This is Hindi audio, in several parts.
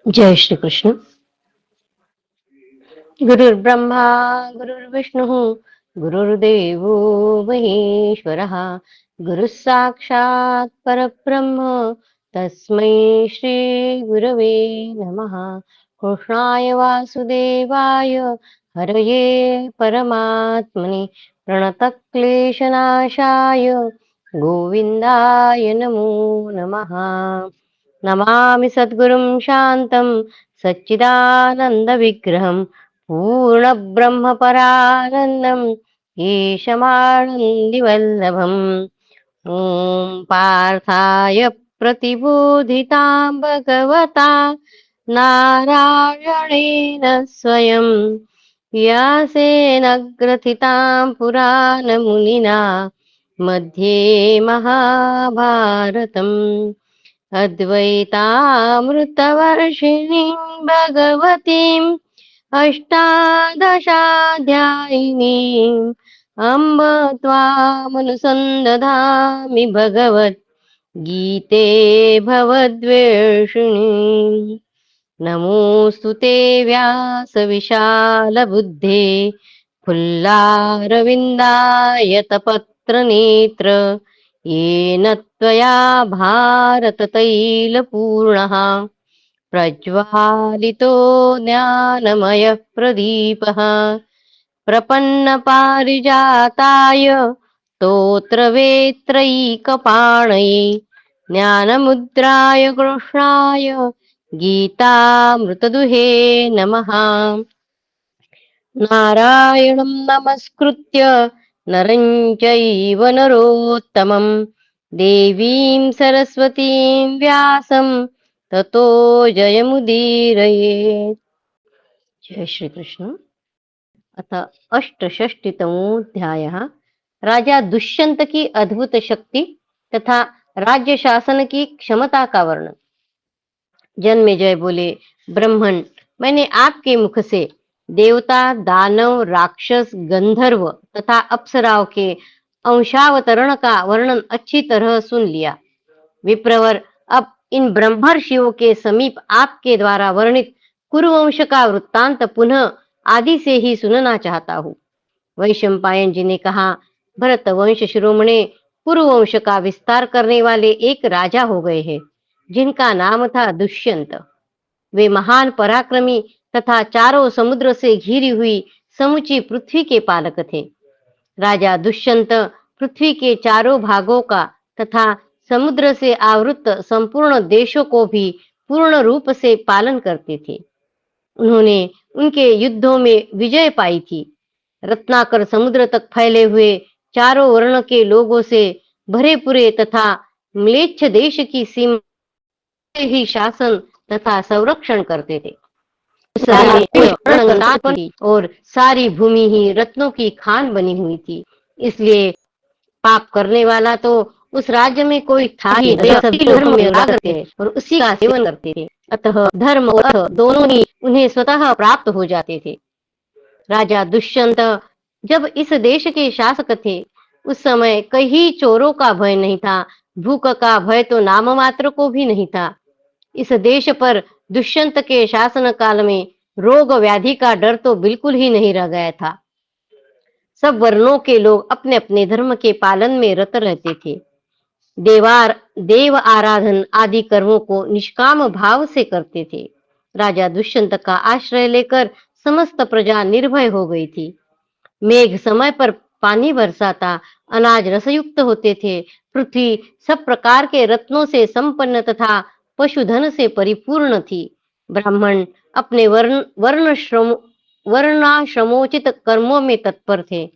जय श्री कृष्ण। गुरुर्ब्रह्मा गुरुर्विष्णुः गुरुर्देवो महेश्वरः गुरुः साक्षात् परब्रह्म तस्मै श्री गुरवे नमः। कृष्णाय वासुदेवाय हरये परमात्मने प्रणतक्लेशनाशाय गोविन्दाय नमो नमः। नमामि सद्गुरुं शान्तं सच्चिदानन्दविग्रहं पूर्णब्रह्मपरानन्दम् ईशमानन्दिवल्लभम्। ॐ पार्थाय प्रतिबोधितां भगवता नारायणेन स्वयं व्यासेन ग्रथितां पुराणमुनिना मध्ये महाभारतम् अद्वैतामृतवर्षिणीं भगवतीम् अष्टादशाध्यायिनीम् अम्ब त्वामनुसन्दधामि भगवद्गीते भवद्वेषिणीम्। नमोऽस्तु ते व्यासविशालबुद्धे फुल्लारविन्दायतपत्रनेत्र येन त्वया भारततैलपूर्णः प्रज्वालितो ज्ञानमयः प्रदीपः प्रपन्नपारिजाताय स्तोत्रवेत्रैकपाणये ज्ञानमुद्राय कृष्णाय गीतामृतदुहे नमः। नारायणं नमस्कृत्य नरं चैव नरोत्तमं देवीं सरस्वतीं व्यासं ततो जयमुदीरये। जय श्री कृष्ण। अथ अष्टषष्टितमोऽध्यायः। राजा दुष्यंत की अद्भुत शक्ति तथा राज्य शासन की क्षमता का वर्णन। जन्मेजय बोले, ब्रह्मण, मैंने आपके मुख से देवता, दानव, राक्षस, गंधर्व तथा अप्सराओं के अंशावतरण का वर्णन अच्छी तरह सुन लिया। विप्रवर, अब इन ब्रह्मर्षियों के समीप आपके द्वारा वर्णित कुरुवंश का वृत्तांत पुनः आदि से ही सुनना चाहता हूँ। वैशंपायन जी ने कहा, भरत वंश शिरोमणि कुरुवंश का विस्तार करने वाले एक राजा हो गए हैं, जिनका नाम था दुष्यंत। वे महान पराक्रमी तथा चारों समुद्र से घिरी हुई समुची पृथ्वी के पालक थे। राजा दुष्यंत पृथ्वी के चारों भागों का तथा समुद्र से आवृत संपूर्ण देशों को भी पूर्ण रूप से पालन करते थे। उन्होंने उनके युद्धों में विजय पाई थी। रत्नाकर समुद्र तक फैले हुए चारों वर्ण के लोगों से भरे पूरे तथा म्लेच्छ देश की सीमा ही शासन तथा संरक्षण करते थे। उस राज्य में और सारी भूमि ही रत्नों की खान बनी हुई थी। इसलिए पाप करने वाला तो उस राज्य में कोई था ही नहीं। सभी धर्म में राग थे और उसी का सेवन करते थे। अतः धर्म और अर्थ दोनों ही उन्हें स्वतः प्राप्त हो जाते थे। राजा दुष्यंत जब इस देश के शासक थे, उस समय कहीं चोरों का भय नहीं था, भूख का भय तो नाम मात्र को भी नहीं था। इस देश पर दुष्यंत के शासन काल में रोग व्याधि का डर तो बिल्कुल ही नहीं रह गया था। सब वर्णों के लोग अपने अपने धर्म के पालन में रत रहते थे। देव आराधन आदि कर्मों को निष्काम भाव से करते थे। राजा दुष्यंत का आश्रय लेकर समस्त प्रजा निर्भय हो गई थी। मेघ समय पर पानी बरसाता, अनाज रसयुक्त होते थे, पृथ्वी सब प्रकार के रत्नों से संपन्न तथा पशुधन से परिपूर्ण थी। ब्राह्मण अपने वर्णाश्रमोचित कर्मों में तत्पर थे।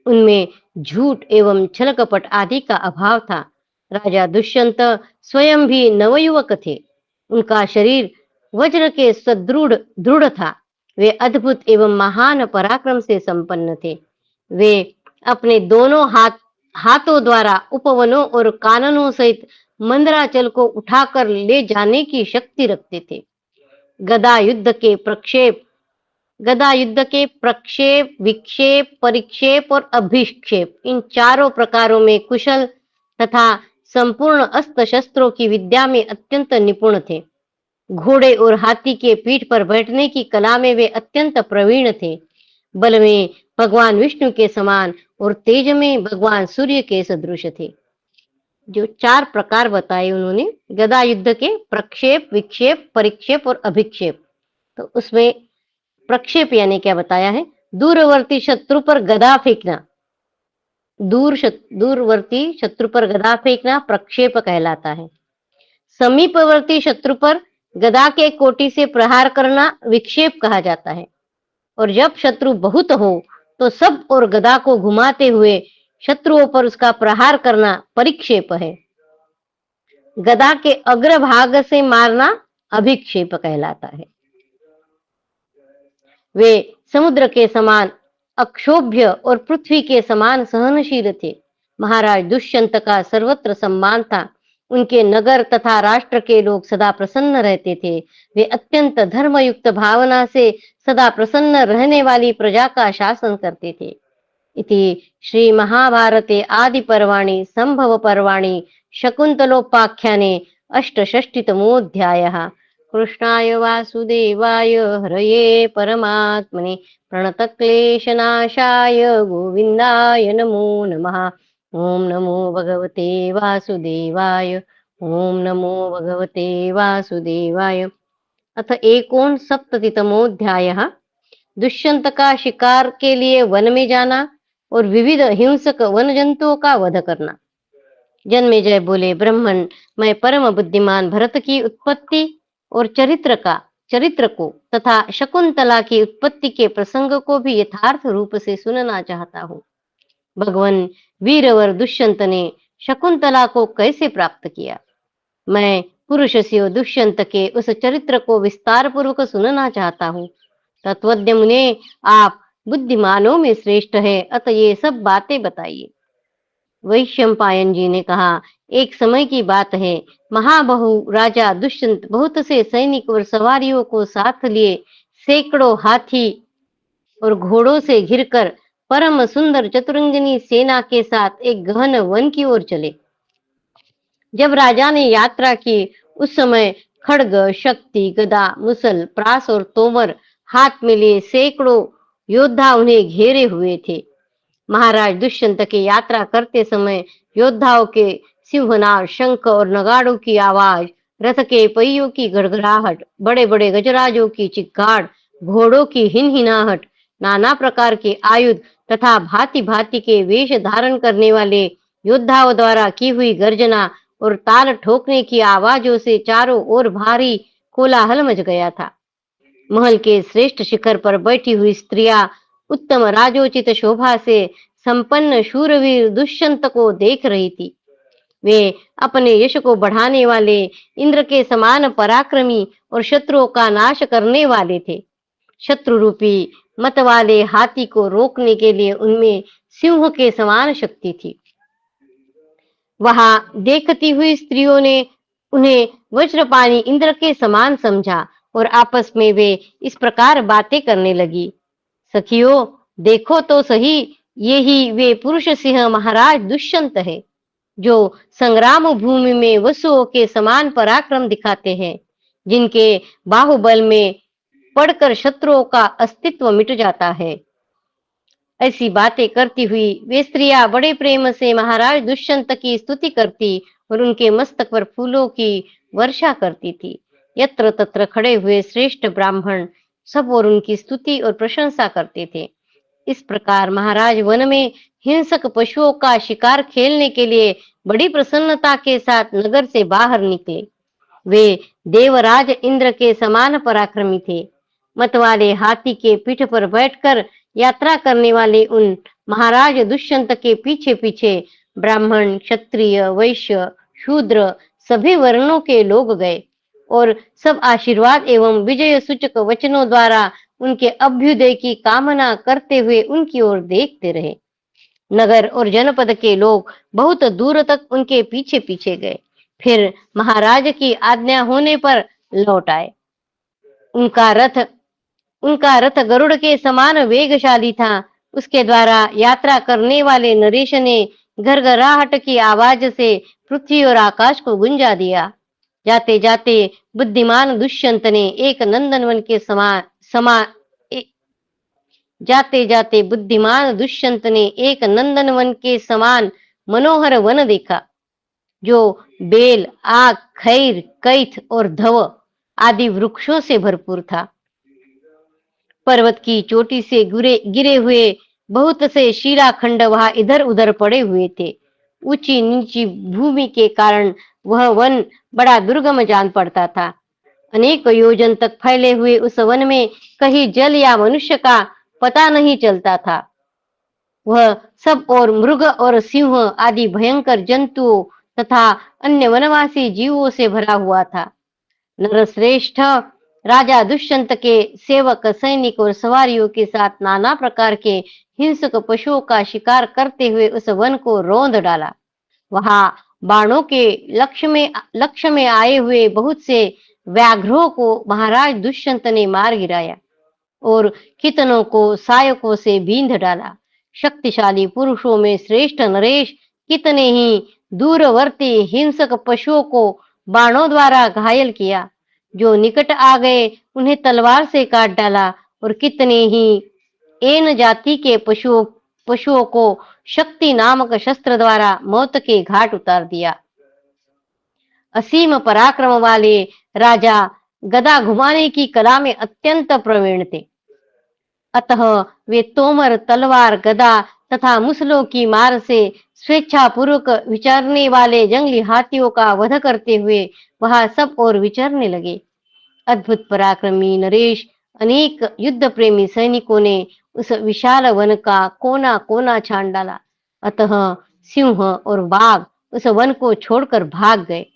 उनमें झूठ एवं छल कपट आदि का अभाव था। राजा दुष्यंत स्वयं भी नवयुवक थे। उनका शरीर वज्र के सदृढ़ दृढ़ था। वे अद्भुत एवं महान पराक्रम से संपन्न थे। वे अपने दोनों हाथों द्वारा उपवनों और काननों सहित मंदराचल को उठाकर ले जाने की शक्ति रखते थे। गदा युद्ध के प्रक्षेप, विक्षेप, परिक्षेप और अभिक्षेप, इन चारों प्रकारों में कुशल तथा संपूर्ण अस्त्र शस्त्रों की विद्या में अत्यंत निपुण थे। घोड़े और हाथी के पीठ पर बैठने की कला में वे अत्यंत प्रवीण थे। बल में भगवान विष्णु के समान और तेज में भगवान सूर्य के सदृश थे। जो 4 प्रकार बताए उन्होंने गदा युद्ध के, प्रक्षेप, विक्षेप, परिक्षेप और अभिक्षेप। तो उसमें प्रक्षेप यानी क्या बताया है? दूरवर्ती शत्रु पर गदा फेंकना। दूरवर्ती शत्रु पर गदा फेंकना प्रक्षेप कहलाता है। समीपवर्ती शत्रु पर गदा के कोटि से प्रहार करना विक्षेप कहा जाता है। और जब शत्रु बहुत हो तो सब और गदा को घुमाते हुए शत्रुओं पर उसका प्रहार करना परिक्षेप है। गदा के अग्रभाग से मारना अभिक्षेप कहलाता है। वे समुद्र के समान अक्षोभ्य और पृथ्वी के समान सहनशील थे। महाराज दुष्यंत का सर्वत्र सम्मान था। उनके नगर तथा राष्ट्र के लोग सदा प्रसन्न रहते थे। वे अत्यंत धर्मयुक्त भावना से सदा प्रसन्न रहने वाली प्रजा का शासन करते थे। इति श्री महाभारते आदि पर्वाणि संभव पर्वाणि शकुन्तलोपाख्याने अष्टषष्टितमोऽध्यायः। कृष्णाय वासुदेवाय हरये परमात्मने प्रणतक्लेशनाशाय गोविन्दाय नमो नमः। ओम नमो भगवते वासुदेवाय। ओम नमो भगवते वासुदेवाय। अथ एकोनसप्ततितमोऽध्यायः। दुष्यंत का शिकार के लिए वन में जाना और विविध हिंसक वन जंतुओं का वध करना। जन्मेजय बोले, ब्राह्मण, मैं परम बुद्धिमान भरत की उत्पत्ति और चरित्र को तथा शकुंतला की उत्पत्ति के प्रसंग को भी यथार्थ रूप से सुनना चाहता हूँ। भगवान वीरवर दुष्यंत ने शकुंतला को कैसे प्राप्त किया? मैं पुरुषस्यो दुष्यंत के उस चरित्र को विस्तार पूर्वक सुनना चाहता हूँ। तत्वज्ञ मुने, आप बुद्धिमानों में श्रेष्ठ है, अतः ये सब बातें बताइए। वैशंपायन जी ने कहा, एक समय की बात है, महाबहु राजा दुष्यंत बहुत से सैनिक और सवारियों को साथ लिए सैकड़ों हाथी और घोड़ों से घिरकर परम सुंदर चतुरंगिनी सेना के साथ एक गहन वन की ओर चले। जब राजा ने यात्रा की उस समय खड्ग, शक्ति, गदा, मुसल, प्रास और तोमर हाथ में लिए सैकड़ों योद्धा उन्हें घेरे हुए थे। महाराज दुष्यंत की यात्रा करते समय योद्धाओं के सिंहनाद, शंख और नगाड़ों की आवाज, रथ के पहियों की गड़गड़ाहट, बड़े बड़े गजराजों की चिक्कार, घोड़ों की हिनहिनाहट, नाना प्रकार के आयुध तथा भांति भांति के वेश धारण करने वाले योद्धाओं द्वारा की हुई गर्जना और ताल ठोकने की आवाजों से चारों ओर भारी कोलाहल मच गया था। महल के श्रेष्ठ शिखर पर बैठी हुई स्त्रियां उत्तम राजोचित शोभा से संपन्न शूरवीर दुष्यंत को देख रही थी। वे अपने यश को बढ़ाने वाले इंद्र के समान पराक्रमी और शत्रुओं का नाश करने वाले थे। शत्रु रूपी मत वाले हाथी को रोकने के लिए उनमें सिंह के समान शक्ति थी। वहां देखती हुई स्त्रियों ने उन्हें वज्रपाणी इंद्र के समान समझा और आपस में वे इस प्रकार बातें करने लगी। सखियों, देखो तो सही, ये ही वे पुरुष सिंह महाराज दुष्यंत है, जो संग्राम भूमि में वसुओं के समान पराक्रम दिखाते हैं, जिनके बाहुबल में पड़कर शत्रुओं का अस्तित्व मिट जाता है। ऐसी बातें करती हुई वे स्त्रियां बड़े प्रेम से महाराज दुष्यंत की स्तुति करती और उनके मस्तक पर फूलों की वर्षा करती थी। यत्र तत्र खड़े हुए श्रेष्ठ ब्राह्मण सब और उनकी स्तुति और प्रशंसा करते थे। इस प्रकार महाराज वन में हिंसक पशुओं का शिकार खेलने के लिए बड़ी प्रसन्नता के साथ नगर से बाहर निकले। वे देवराज इंद्र के समान पराक्रमी थे। मतवाले हाथी के पीठ पर बैठकर यात्रा करने वाले उन महाराज दुष्यंत के पीछे पीछे ब्राह्मण, क्षत्रिय, वैश्य, शूद्र सभी वर्णों के लोग गए और सब आशीर्वाद एवं विजय सूचक वचनों द्वारा उनके अभ्युदय की कामना करते हुए उनकी ओर देखते रहे। नगर और जनपद के लोग बहुत दूर तक उनके पीछे पीछे गए, फिर महाराज की आज्ञा होने पर लौट आए। उनका रथ गरुड़ के समान वेगशाली था। उसके द्वारा यात्रा करने वाले नरेश ने घरघराहट की आवाज से पृथ्वी और आकाश को गुंजा दिया। जाते जाते बुद्धिमान दुष्यंत ने एक नंदनवन के समा ए- जाते जाते बुद्धिमान दुष्यंत ने एक नंदनवन के समान मनोहर वन देखा, जो बेल, आक, खैर, कैथ और धव आदि वृक्षों से भरपूर था। पर्वत की चोटी से गिरे गिरे हुए बहुत से शिलाखंड वहां इधर उधर पड़े हुए थे। ऊंची नीची भूमि के कारण वह वन बड़ा दुर्गम जान पड़ता था। अनेक योजन तक फैले हुए उस वन में कहीं जल या मनुष्य का पता नहीं चलता था। वह सब और मृग और सिंह आदि भयंकर जंतुओं तथा अन्य वनवासी जीवों से भरा हुआ था। नरश्रेष्ठ राजा दुष्यंत के सेवक, सैनिक और सवारियों के साथ नाना प्रकार के हिंसक पशुओं का शिकार करते हुए उस वन को रौंद डाला। वहां बाणों के लक्ष्य में आए हुए बहुत से व्याघ्रों को महाराज दुष्यंत ने मार गिराया और कितनों को सायकों से बींध डाला। शक्तिशाली पुरुषों में श्रेष्ठ नरेश कितने ही दूरवर्ती हिंसक पशुओं को बाणों द्वारा घायल किया। जो निकट आ गए उन्हें तलवार से काट डाला और कितने ही एन जाति के पशुओं पशुओं को शक्ति नामक शस्त्र द्वारा मौत के घाट उतार दिया। असीम पराक्रम वाले राजा गदा घुमाने की कला में अत्यंत प्रवीण थे। अतः वे तोमर, तलवार, गदा तथा मुसलों की मार से स्वेच्छापूर्वक विचरने वाले जंगली हाथियों का वध करते हुए वहां सब और विचरने लगे। अद्भुत पराक्रमी नरेश अनेक युद्ध प्रेमी सैनिकों ने उस विशाल वन का कोना कोना छान डाला। अतः सिंह और बाघ उस वन को छोड़कर भाग गए।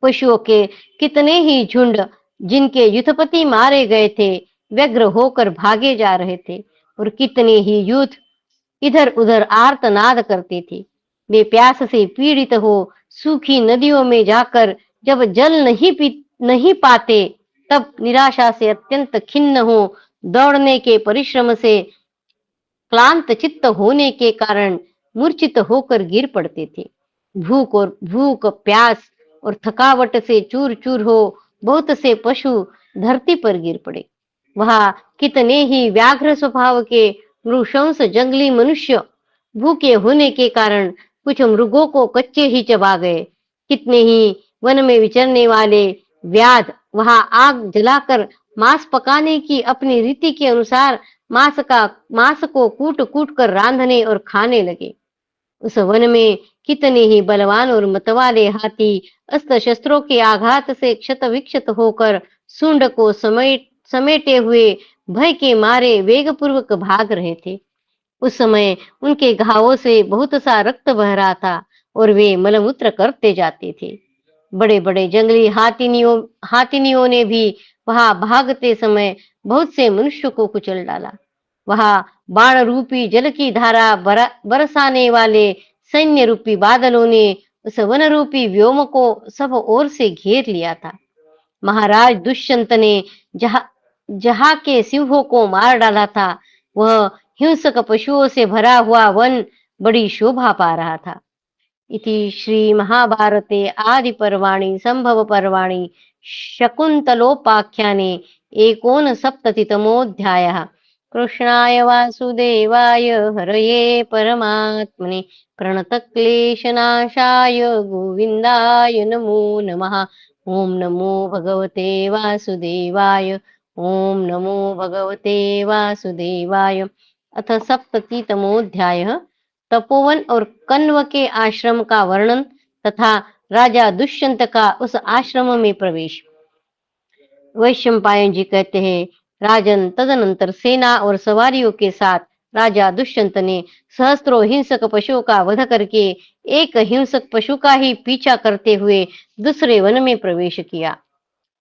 पशुओं के कितने ही झुंड जिनके युद्धपति मारे गए थे व्यग्र होकर भागे जा रहे थे और कितने ही युद्ध इधर उधर आर्तनाद करते थे। वे प्यास से पीड़ित हो सूखी नदियों में जाकर जब जल नहीं पाते तब निराशा से अत्यंत खिन्न हो दौड़ने के परिश्रम से क्लांत चित्त होने के कारण मूर्छित होकर गिर पड़ते थे। भूख, प्यास और थकावट से चूर चूर हो बहुत से पशु धरती पर गिर पड़े। वहां कितने ही व्याघ्र स्वभाव के नृशंस जंगली मनुष्य भूखे होने के कारण कुछ मृगों को कच्चे ही चबा गए। कितने ही वन में विचरने वाले व्याध वहां आग जलाकर मांस पकाने की अपनी रीति के अनुसार मांस को कूट कूट कर रांधने और खाने लगे। उस वन में कितने ही बलवान और मतवाले हाथी अस्त्र शस्त्रों के आघात से क्षत विक्षत होकर सूंड को समेटे हुए भय के मारे वेगपूर्वक भाग रहे थे। उस समय उनके घावों से बहुत सा रक्त बह रहा था और वे मलमूत्र करते जाते थे। बड़े बड़े जंगली हाथिनियों ने भी वहां भागते समय बहुत से मनुष्य को कुचल डाला। वहां बाण रूपी जल की धारा बरसाने वाले सैन्य रूपी बादलों ने उस वन रूपी व्योम को सब ओर से घेर लिया था। महाराज दुष्यंत ने जहां जहां के सिंहों को मार डाला था वह हिंसक पशुओं से भरा हुआ वन बड़ी शोभा पा रहा था। इति श्री महाभारते आदि पर्वाणि संभव पर्वाणि शकुन्तलोपाख्याने एकोनसप्ततितमोऽध्यायः। कृष्णाय वासुदेवाय हरये परमात्मने प्रणतक्लेशनाशाय गोविन्दाय नमो नमः। ओम नमो भगवते वासुदेवाय। ओम नमो भगवते वासुदेवाय। अथ सप्ततितमोऽध्यायः। तपोवन और कण्व के आश्रम का वर्णन तथा राजा दुष्यंत का उस आश्रम में प्रवेश। वैशंपायन जी कहते हैं, राजन, तदनंतर सेना और सवारियों के साथ राजा दुष्यंत ने सहस्त्रों हिंसक पशुओं का वध करके एक हिंसक पशु का ही पीछा करते हुए दूसरे वन में प्रवेश किया।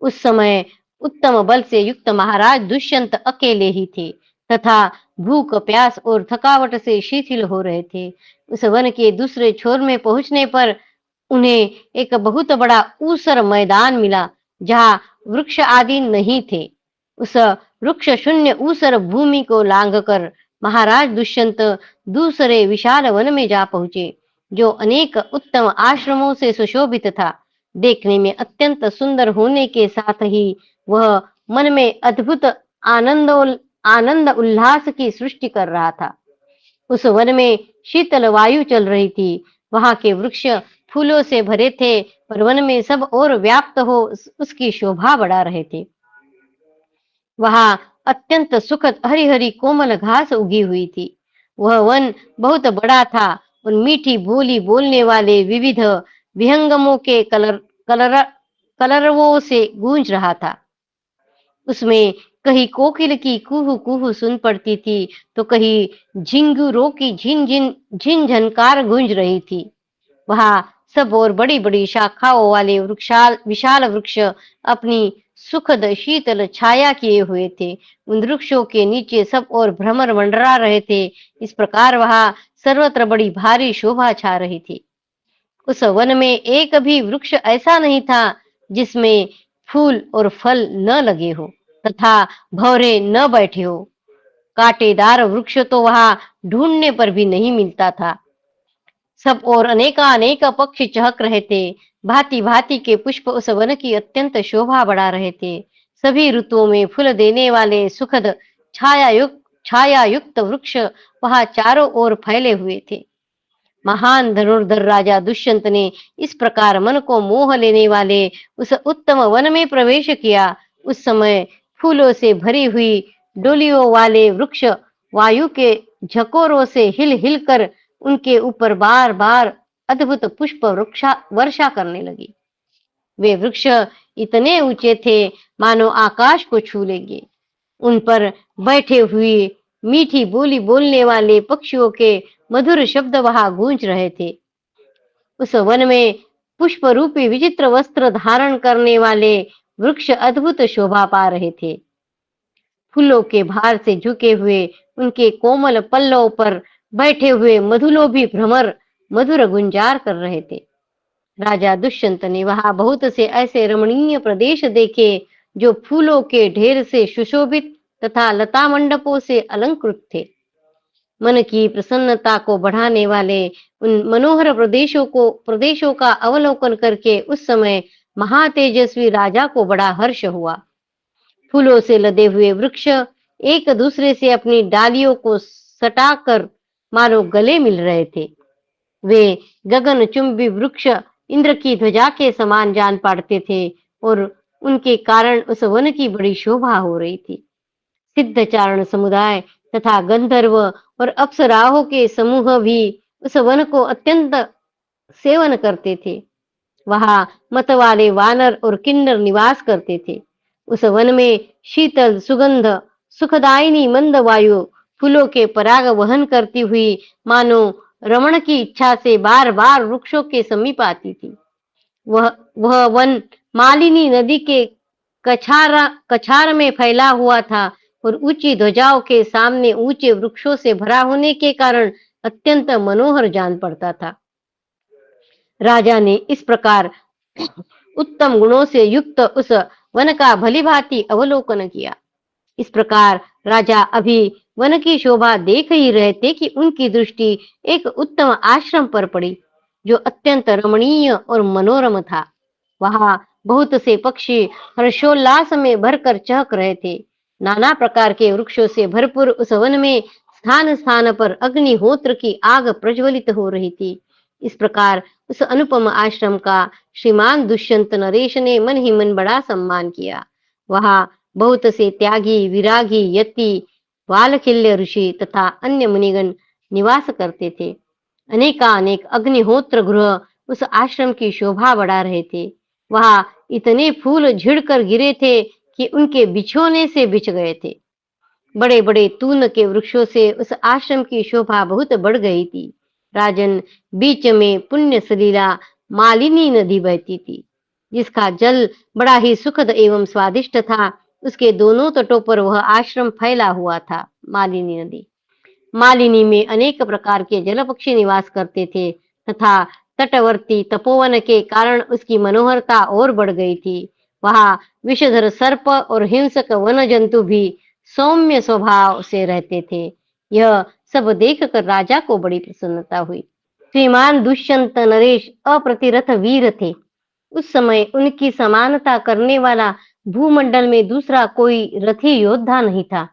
उस समय उत्तम बल से युक्त महाराज दुष्यंत अकेले ही थे तथा भूख, प्यास और थकावट से शिथिल हो रहे थे। उस वन के दूसरे छोर में पहुंचने पर उन्हें एक बहुत बड़ा ऊसर मैदान मिला जहां वृक्ष आदि नहीं थे। उस वृक्ष शून्य ऊसर भूमि को लांघकर महाराज दुष्यंत दूसरे विशाल वन में जा पहुंचे, जो अनेक उत्तम आश्रमों से सुशोभित था। देखने में अत्यंत सुंदर होने के साथ ही वह मन में अद्भुत आनंद उल्लास की सृष्टि कर रहा था। उस वन में शीतल वायु चल रही थी। वहां के वृक्ष फूलों से भरे थे, पर वन में सब और व्याप्त हो उसकी शोभा बढ़ा रहे थे। वहां अत्यंत सुखद हरी हरी कोमल घास उगी हुई थी। वह वन बहुत बड़ा था और मीठी बोली बोलने वाले विविध विहंगमों के कलर कलरवों से गूंज रहा था। उसमें कहीं कोकिल की कुहू कुहू सुन पड़ती थी, तो कहीं झिंगुरों की झिन झिन झिन झनकार गूंज रही थी। वहां सब और बड़ी बड़ी शाखाओं वाले विशाल वृक्ष अपनी सुखद शीतल छाया किए हुए थे। उन वृक्षों के नीचे सब और भ्रमर मंडरा रहे थे। इस प्रकार वहां सर्वत्र बड़ी भारी शोभा छा रही थी। उस वन में एक भी वृक्ष ऐसा नहीं था जिसमें फूल और फल न लगे हो तथा भौरे न बैठे हो। कांटेदार वृक्ष तो वहां ढूंढने पर भी नहीं मिलता था। सब और अनेक पक्षी चहक रहे थे। भांति भांति के पुष्प उस वन की अत्यंत शोभा बढ़ा रहे थे। सभी ऋतुओं में फूल देने वाले सुखद छाया युक्त वृक्ष वहां चारों ओर फैले हुए थे। महान धनुर्धर राजा दुष्यंत ने इस प्रकार मन को मोह लेने वाले उस उत्तम वन में प्रवेश किया। उस समय फूलों से भरी हुई डोलियों वाले वृक्ष वायु के झकोरों से हिल हिल कर उनके ऊपर बार बार अद्भुत पुष्प वर्षा करने लगी। वे वृक्ष इतने ऊंचे थे मानो आकाश को छू लेंगे। उन पर बैठे हुए मीठी बोली बोलने वाले पक्षियों के मधुर शब्द वहां गूंज रहे थे। उस वन में पुष्प रूपी विचित्र वस्त्र धारण करने वाले वृक्ष अद्भुत शोभा पा रहे थे। फूलों के भार से झुके हुए उनके कोमल पल्लवों पर बैठे हुए मधुलोभी भ्रमर मधुर गुंजार कर रहे थे। राजा दुष्यंत ने वहां बहुत से ऐसे रमणीय प्रदेश देखे जो फूलों के ढेर से सुशोभित तथा लता मंडपों से अलंकृत थे। मन की प्रसन्नता को बढ़ाने वाले उन मनोहर प्रदेशों का अवलोकन करके उस समय महातेजस्वी राजा को बड़ा हर्ष हुआ। फूलों से लदे हुए वृक्ष एक दूसरे से अपनी डालियों को सटाकर मानो गले मिल रहे थे। वे गगनचुंबी वृक्ष इंद्र की ध्वजा के समान जान पड़ते थे और उनके कारण उस वन की बड़ी शोभा हो रही थी। सिद्धचारण समुदाय तथा गंधर्व और अप्सराओं के समूह भी उस वन को अत्यंत सेवन करते थे। वहां मत वाले वानर और किन्नर निवास करते थे। उस वन में शीतल सुगंध सुखदायिनी मंद वायु फूलों के पराग वहन करती हुई मानो रमण की इच्छा से बार बार वृक्षों के समीप आती थी। वह वन मालिनी नदी के कछार में फैला हुआ था और ऊंची ध्वजाओं के सामने ऊंचे वृक्षों से भरा होने के कारण अत्यंत मनोहर जान पड़ता था। राजा ने इस प्रकार उत्तम गुणों से युक्त उस वन का भलीभांति अवलोकन किया। इस प्रकार राजा अभी वन की शोभा देख ही रहे थे कि उनकी दृष्टि एक उत्तम आश्रम पर पड़ी जो अत्यंत रमणीय और मनोरम था। वहां बहुत से पक्षी हर्षोल्लास में भरकर चहक रहे थे। नाना प्रकार के वृक्षों से भरपूर उस वन में स्थान स्थान पर अग्निहोत्र की आग प्रज्वलित हो रही थी। इस प्रकार उस अनुपम आश्रम का श्रीमान दुष्यंत नरेश ने मन ही मन बड़ा सम्मान किया। वहां बहुत से त्यागी विरागी यति वालखिल्य ऋषि तथा अन्य मुनिगण निवास करते थे। अनेकानेक अग्निहोत्र गृह उस आश्रम की शोभा बढ़ा रहे थे। वहां इतने फूल झिड़कर गिरे थे कि उनके बिछोने से बिछ गए थे। बड़े बड़े तून के वृक्षों से उस आश्रम की शोभा बहुत बढ़ गई थी। राजन, बीच में पुण्य सलीला मालिनी नदी बहती थी जिसका जल बड़ा ही सुखद एवं स्वादिष्ट था। उसके दोनों तटों पर वह आश्रम फैला हुआ था। मालिनी नदी मालिनी में अनेक प्रकार के जल पक्षी निवास करते थे तथा तटवर्ती तपोवन के कारण उसकी मनोहरता और बढ़ गई थी। वहां विषधर सर्प और हिंसक वन जंतु भी सौम्य स्वभाव से रहते थे। यह सब देखकर राजा को बड़ी प्रसन्नता हुई। श्रीमान दुष्यंत नरेश अप्रतिरथ वीर थे। उस समय उनकी समानता करने वाला भूमंडल में दूसरा कोई रथी योद्धा नहीं था।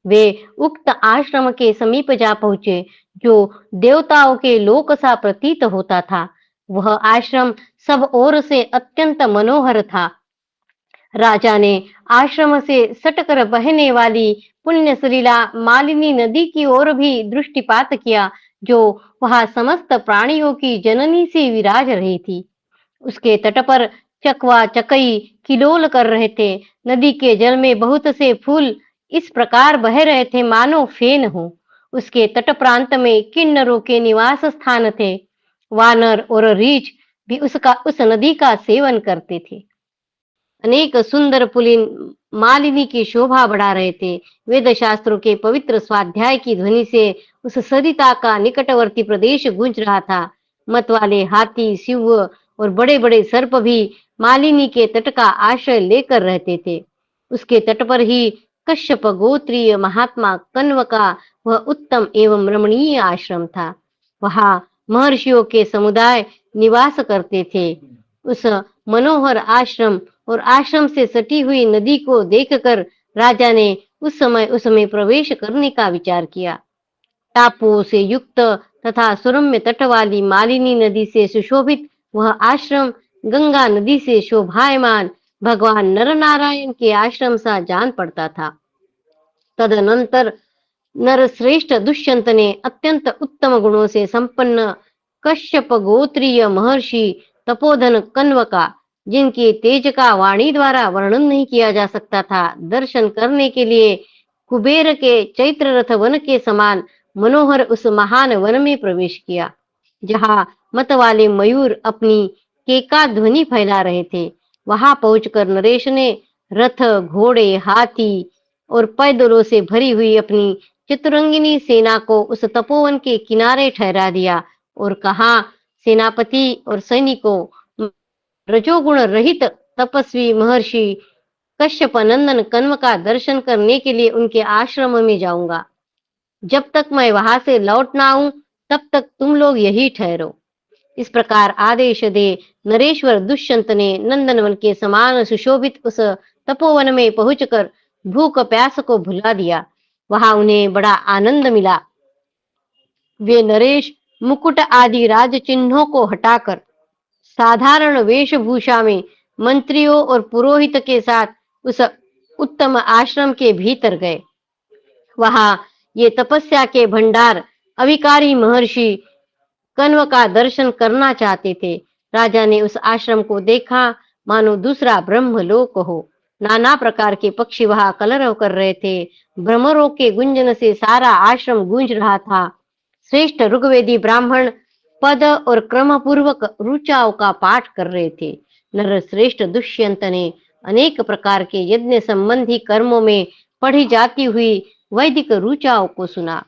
वे उक्त आश्रम के समीप जा पहुंचे, जो देवताओं के लोक सा प्रतीत होता था। वह आश्रम सब ओर से अत्यंत मनोहर था। राजा ने आश्रम से सटकर बहने वाली पुण्य सलीला मालिनी नदी की ओर भी दृष्टिपात किया, जो वहां समस्त प्राणियों की जननी सी विराज रही थी। उसके तट पर चकवा चकई किलोल कर रहे थे। नदी के जल में बहुत से फूल इस प्रकार बह रहे थे मानो फेन हो। उसके तट प्रांत में किन्नरों के निवास स्थान थे। वानर और रीछ भी उस नदी का सेवन करते थे। अनेक सुंदर पुलिन मालिनी की शोभा बढ़ा रहे थे। वेद शास्त्रों के पवित्र स्वाध्याय की ध्वनि से उस सरिता का निकटवर्ती प्रदेश गूंज रहा था। मत वाले हाथी, सिंह और बड़े बड़े सर्प भी मालिनी के तट का आश्रय लेकर रहते थे। उसके तट पर ही कश्यप गोत्रीय महात्मा कण्व का वह उत्तम एवं रमणीय आश्रम था। वहां महर्षियों के समुदाय निवास करते थे। उस मनोहर आश्रम और आश्रम से सटी हुई नदी को देखकर राजा ने उस समय उसमें प्रवेश करने का विचार किया। टापुओं से युक्त तथा सुरम्य तट वाली मालिनी नदी से सुशोभित वह आश्रम गंगा नदी से शोभायमान भगवान नरनारायण के आश्रम सा जान पड़ता था। तदनंतर नरश्रेष्ठ दुष्यंत ने अत्यंत उत्तम गुणों से संपन्न कश्यप गोत्रीय महर्षि तपोधन कण्व का, जिनके तेज का वाणी द्वारा वर्णन नहीं किया जा सकता था, दर्शन करने के लिए कुबेर के चैत्र रथ वन के समान मनोहर उस महान वन में प्रवेश किया, जहां मत वाले मयूर अपनी केका ध्वनि फैला रहे थे। वहां पहुंचकर नरेश ने रथ, घोड़े, हाथी और पैदलों से भरी हुई अपनी चतुरंगिनी सेना को उस तपोवन के किनारे ठहरा दिया और कहा, सेनापति और सैनिकों, रजोगुण रहित तपस्वी महर्षि कश्यप नंदन कण्व का दर्शन करने के लिए उनके आश्रम में जाऊंगा। जब तक मैं वहां से लौट ना आऊं, तब तक तुम लोग यही ठहरो। इस प्रकार आदेश दे नरेश्वर दुष्यंत ने नंदनवन के समान सुशोभित उस तपोवन में पहुंचकर भूख प्यास को भुला दिया। वहां उन्हें बड़ा आनंद मिला। वे नरेश मुकुट आदि राज चिन्हों को हटाकर साधारण वेशभूषा में मंत्रियों और पुरोहित के साथ उस उत्तम आश्रम के भीतर गए। वहां ये तपस्या के भंडार अविकारी महर्षि कण्व का दर्शन करना चाहते थे। राजा ने उस आश्रम को देखा मानो दूसरा ब्रह्मलोक हो। नाना प्रकार के पक्षी वहां कलरव कर रहे थे। भ्रमरों के गुंजन से सारा आश्रम गूंज रहा था। श्रेष्ठ ऋग्वेदी ब्राह्मण पद और क्रम पूर्वक ऋचाओं का पाठ कर रहे थे। नर श्रेष्ठ दुष्यंत ने अनेक प्रकार के यज्ञ संबंधी कर्मों में पढ़ी जाती हुई वैदिक ऋचाओं को सुना।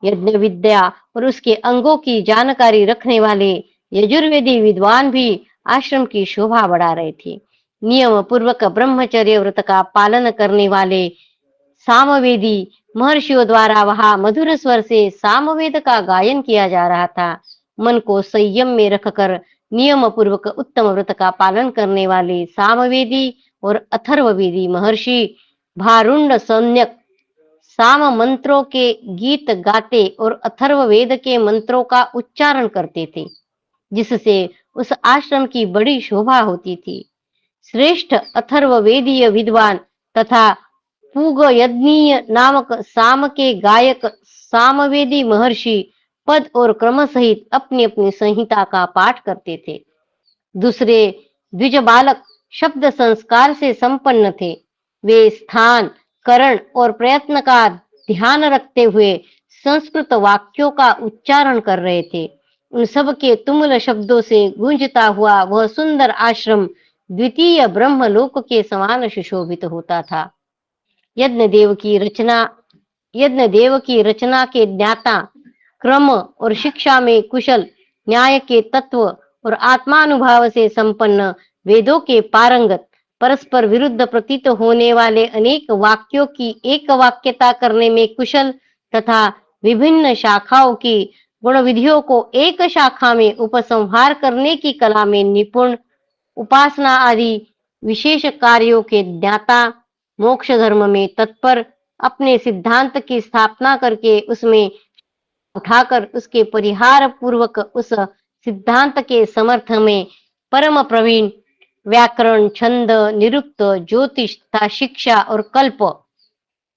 यज्ञ विद्या और उसके अंगों की जानकारी रखने वाले यजुर्वेदी विद्वान भी आश्रम की शोभा बढ़ा रहे थे। नियम पूर्वक ब्रह्मचर्य व्रत का पालन करने वाले सामवेदी महर्षियों द्वारा वहां मधुर स्वर से सामवेद का गायन किया जा रहा था। मन को संयम में रखकर नियम पूर्वक उत्तम व्रत का पालन करने वाले सामवेदी और अथर्ववेदी महर्षि भारुंड सम्यक साम मंत्रों के गीत गाते और अथर्ववेद के मंत्रों का उच्चारण करते थे, जिससे उस आश्रम की बड़ी शोभा होती थी। श्रेष्ठ अथर्ववेदीय विद्वान तथा पूग यज्ञीय नामक साम के गायक सामवेदी महर्षि पद और क्रम सहित अपनी अपनी संहिता का पाठ करते थे। दूसरे द्विज बालक शब्द संस्कार से संपन्न थे। वे स्थान, करण और प्रयत्न का ध्यान रखते हुए संस्कृत वाक्यों का उच्चारण कर रहे थे। उन सब के तुमुल शब्दों से गूंजता हुआ वह सुंदर आश्रम द्वितीय ब्रह्मलोक के समान सुशोभित होता था। यज्ञ देव की रचना के ज्ञाता, क्रम और शिक्षा में कुशल, न्याय के तत्व और आत्मानुभाव से संपन्न, वेदों के पारंगत, परस्पर विरुद्ध प्रतीत होने वाले अनेक वाक्यों की एक वाक्यता करने में कुशल तथा विभिन्न शाखाओं की गुण विधियों को एक शाखा में उपसंहार करने की कला में निपुण, उपासना आदि विशेष कार्यों के ज्ञाता, मोक्ष धर्म में तत्पर, अपने सिद्धांत की स्थापना करके उसमें उठाकर उसके परिहार पूर्वक उस सिद्धांत के समर्थ में परम प्रवीण, व्याकरण, छंद, निरुक्त, ज्योतिष तथा शिक्षा और कल्प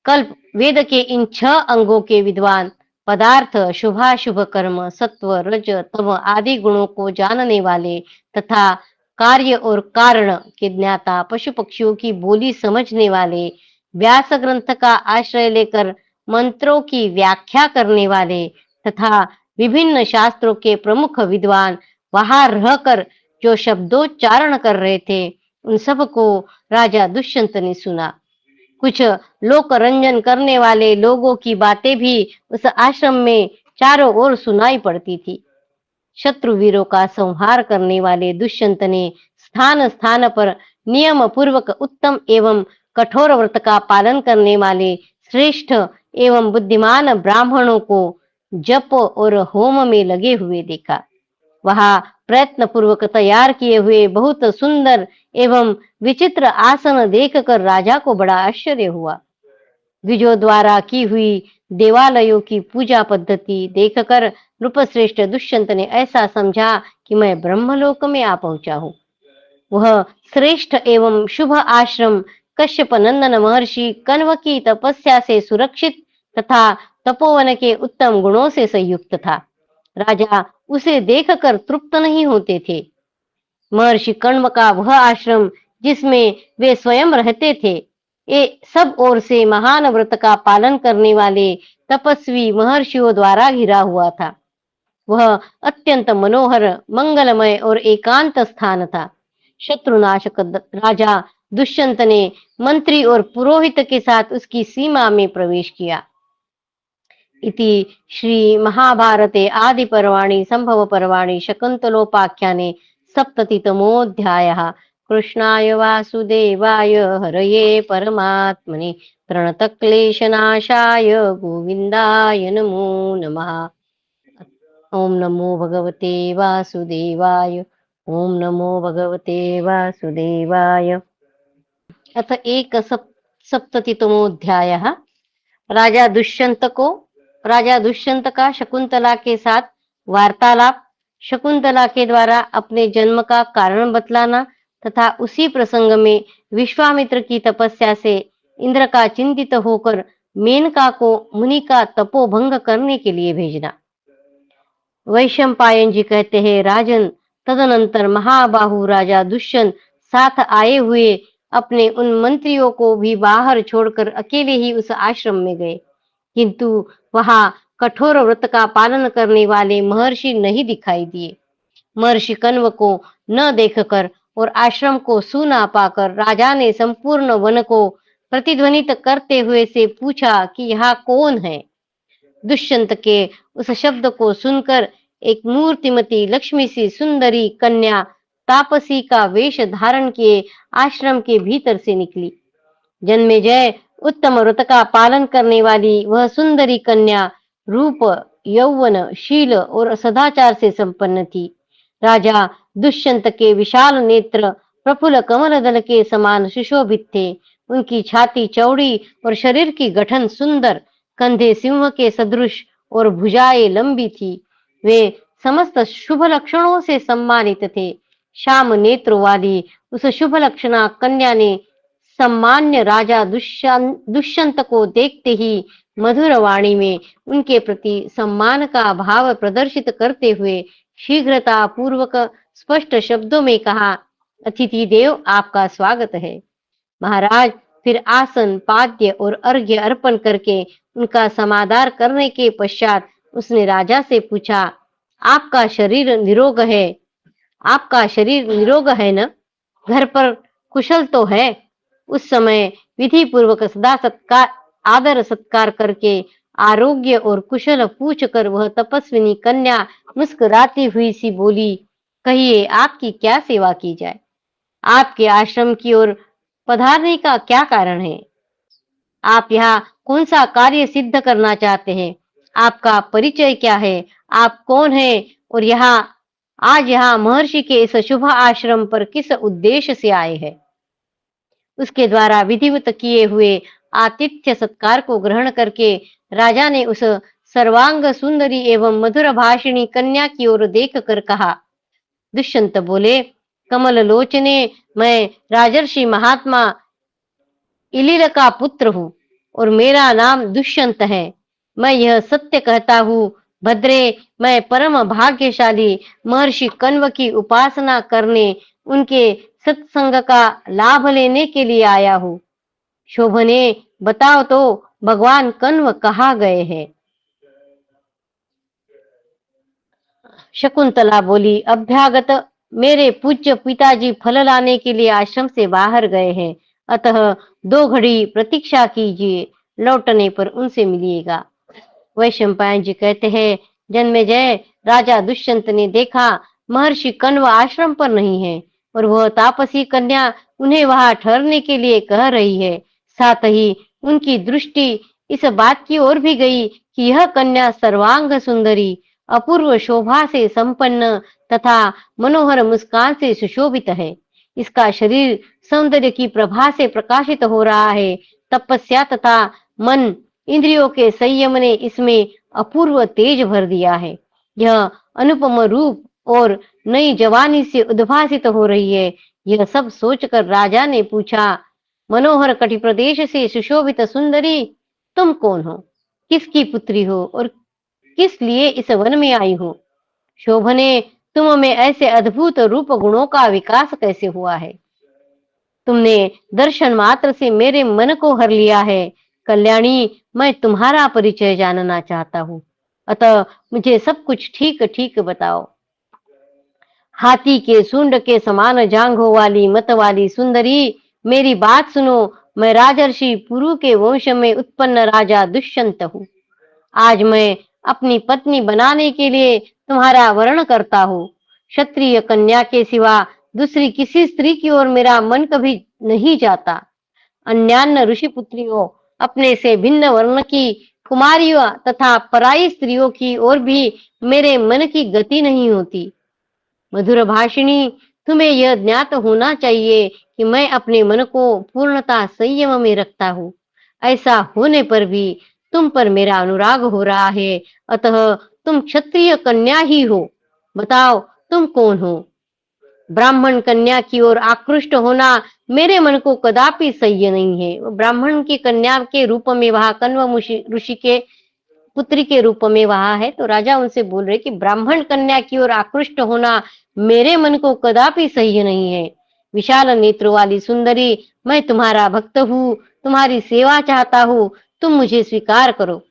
कल्प वेद के इन 6 अंगों के विद्वान, पदार्थ, शुभाशुभ कर्म, सत्व, रज, तम आदि गुणों को जानने वाले तथा कार्य और कारण के ज्ञाता, पशु पक्षियों की बोली समझने वाले, व्यास ग्रंथ का आश्रय लेकर मंत्रों की व्याख्या करने वाले तथा विभिन्न शास्त्रों के प्रमुख विद्वान वहां रहकर जो शब्दोच्चारण कर रहे थे, उन सबको राजा दुष्यंत ने सुना। कुछ लोक रंजन करने वाले लोगों की बातें भी उस आश्रम में चारों ओर सुनाई पड़ती थी। शत्रु वीरों का संहार करने वाले दुष्यंत ने स्थान स्थान पर नियम पूर्वक उत्तम एवं कठोर व्रत का पालन करने वाले श्रेष्ठ एवं बुद्धिमान ब्राह्मणों को जप और होम में लगे हुए देखा। वहां प्रयत्न पूर्वक तैयार किए हुए बहुत सुंदर एवं विचित्र आसन देखकर राजा को बड़ा आश्चर्य हुआ। द्विजों द्वारा की हुई देवालयों की पूजा पद्धति देखकर नृपश्रेष्ठ दुष्यंत ने ऐसा समझा कि मैं ब्रह्मलोक में आ पहुंचा हूं। वह श्रेष्ठ एवं शुभ आश्रम कश्यप नंदन महर्षि कण्व की तपस्या से सुरक्षित तथा तपोवन के उत्तम गुणों से संयुक्त था। राजा उसे देखकर तृप्त नहीं होते थे। महर्षि कण्व का वह आश्रम जिसमें वे स्वयं रहते थे, ये सब ओर से महान व्रत का पालन करने वाले तपस्वी महर्षियों द्वारा घिरा हुआ था। वह अत्यंत मनोहर, मंगलमय और एकांत स्थान था। शत्रुनाशक राजा दुष्यंत ने मंत्री और पुरोहित के साथ उसकी सीमा में प्रवेश किया। इति श्री महाभारते आदि पर्वाणि संभव पर्वाणि शकुन्तलोपाख्याने सप्ततितमोऽध्यायः। कृष्णाय वासुदेवाय हरये परमात्मने प्रणतक्लेशनाशाय गोविन्दाय नमो नमः। ओम नमो भगवते वासुदेवाय। ओम नमो भगवते वासुदेवाय। अथ एक सप्ततितमोऽध्यायः। राजा दुष्यंत का शकुंतला के साथ वार्तालाप, शकुंतला के द्वारा अपने जन्म का कारण बतलाना तथा उसी प्रसंग में विश्वामित्र की तपस्या से इंद्र का चिंतित होकर मेनका को मुनि का तपोभंग करने के लिए भेजना। वैशंपायन जी कहते हैं, राजन, तदनंतर महाबाहु राजा दुष्यंत साथ आए हुए अपने उन मंत्रियों को भी बाहर छोड़कर अकेले ही उस आश्रम में गए, किंतु वहां कठोर व्रत का पालन करने वाले महर्षि नहीं दिखाई दिए। महर्षि कण्व को न देखकर और आश्रम को सूना पाकर राजा ने संपूर्ण वन को प्रतिध्वनित करते हुए से पूछा कि यहाँ कौन है। दुष्यंत के उस शब्द को सुनकर एक मूर्तिमती लक्ष्मी सी सुंदरी कन्या तापसी का वेश धारण किए आश्रम के भीतर से निकली। जन्मेजय उत्तम व्रत का पालन करने वाली वह सुंदरी कन्या रूप, यौवन, शील और सदाचार से संपन्न थी। राजा दुष्यंत के विशाल नेत्र प्रफुल्ल कमल दल के समान सुशोभित थे। उनकी छाती चौड़ी और शरीर की गठन सुंदर, कंधे सिंह के सदृश और भुजाएं लंबी थी। वे समस्त शुभ लक्षणों से सम्मानित थे। श्याम नेत्र वाली उस शुभ लक्षणा कन्या ने सम्मान्य राजा दुष्यंत को देखते ही मधुर वाणी में उनके प्रति सम्मान का भाव प्रदर्शित करते हुए शीघ्रता पूर्वक स्पष्ट शब्दों में कहा, अतिथि देव, आपका स्वागत है। महाराज फिर आसन, पाद्य और अर्घ्य अर्पण करके उनका समादार करने के पश्चात उसने राजा से पूछा, आपका शरीर निरोग है न? घर पर कुशल तो है? उस समय विधि पूर्वक सदा आदर सत्कार करके आरोग्य और कुशल पूछकर वह तपस्विनी कन्या मुस्कुराती हुई सी बोली, कहिए आपकी क्या सेवा की जाए? आपके आश्रम की ओर पधारने का क्या कारण है? आप यहाँ कौन सा कार्य सिद्ध करना चाहते हैं? आपका परिचय क्या है? आप कौन है और यहाँ आज यहाँ महर्षि के इस शुभ आश्रम पर किस उद्देश्य से आए हैं? उसके द्वारा विधिवत किए हुए आतिथ्य सत्कार को ग्रहण करके राजा ने उस सर्वांग सुंदरी एवं मधुर भाषिणी कन्या की ओर देख कर कहा। दुष्यंत बोले, कमल लोचने, मैं राजर्षि महात्मा इलिल का पुत्र हूँ और मेरा नाम दुष्यंत है। मैं यह सत्य कहता हूँ, भद्रे, मैं परम भाग्यशाली महर्षि कण्व की उपासना करने, उनके सत्संग का लाभ लेने के लिए आया हूँ। शोभने, बताओ तो भगवान कण्व कहाँ गए हैं? शकुंतला बोली, अभ्यागत, मेरे पूज्य पिताजी फल लाने के लिए आश्रम से बाहर गए हैं, अतः 2 घड़ी प्रतीक्षा कीजिए, लौटने पर उनसे मिलिएगा। वैशंपायन जी कहते हैं, जन्मेजय, राजा दुष्यंत ने देखा महर्षि कण्व आश्रम पर नहीं है और वह तापसी कन्या उन्हें वहां ठहरने के लिए कह रही है। साथ ही उनकी दृष्टि इस बात की ओर भी गई कि यह कन्या सर्वांग सुंदरी, अपूर्व शोभा से संपन्न तथा मनोहर मुस्कान से सुशोभित है। इसका शरीर सौंदर्य की प्रभा से प्रकाशित हो रहा है। तपस्या तथा मन इंद्रियों के संयम ने इसमें अपूर्व तेज भर दिया है। यह अनुपम रूप और नई जवानी से उद्भासित हो रही है। यह सब सोचकर राजा ने पूछा, मनोहर कटि प्रदेश से सुशोभित सुंदरी, तुम कौन हो? किसकी पुत्री हो और किस लिए इस वन में आई हो? शोभने, तुम में ऐसे अद्भुत रूप गुणों का विकास कैसे हुआ है? तुमने दर्शन मात्र से मेरे मन को हर लिया है। कल्याणी, मैं तुम्हारा परिचय जानना चाहता हूँ, अतः मुझे सब कुछ ठीक ठीक बताओ। हाथी के सूंड के समान जांघों वाली मत वाली सुंदरी, मेरी बात सुनो। मैं राजर्षि पुरु के वंश में उत्पन्न राजा दुष्यंत हूँ। आज मैं अपनी पत्नी बनाने के लिए तुम्हारा वर्ण करता हूँ। क्षत्रिय कन्या के सिवा दूसरी किसी स्त्री की ओर मेरा मन कभी नहीं जाता। अन्यान्य ऋषि पुत्रियों, अपने से भिन्न वर्ण की कुमारियों तथा पराई स्त्रियों की ओर भी मेरे मन की गति नहीं होती। मधुर भाषिणी, तुम्हें यह ज्ञात होना चाहिए कि मैं अपने मन को पूर्णतः संयम में रखता हूँ। ऐसा होने पर भी तुम पर मेरा अनुराग हो रहा है, अतः तुम क्षत्रिय कन्या ही हो। बताओ, तुम कौन हो? ब्राह्मण कन्या की ओर आकृष्ट होना मेरे मन को कदापि सह्य नहीं है। ब्राह्मण की कन्या के रूप में वहां कण्व ऋषि के पुत्री के रूप में वहां है, तो राजा उनसे बोल रहे कि ब्राह्मण कन्या की ओर आकृष्ट होना मेरे मन को कदापि सह्य नहीं है। विशाल नेत्र वाली सुंदरी, मैं तुम्हारा भक्त हूँ, तुम्हारी सेवा चाहता हूँ, तुम मुझे स्वीकार करो।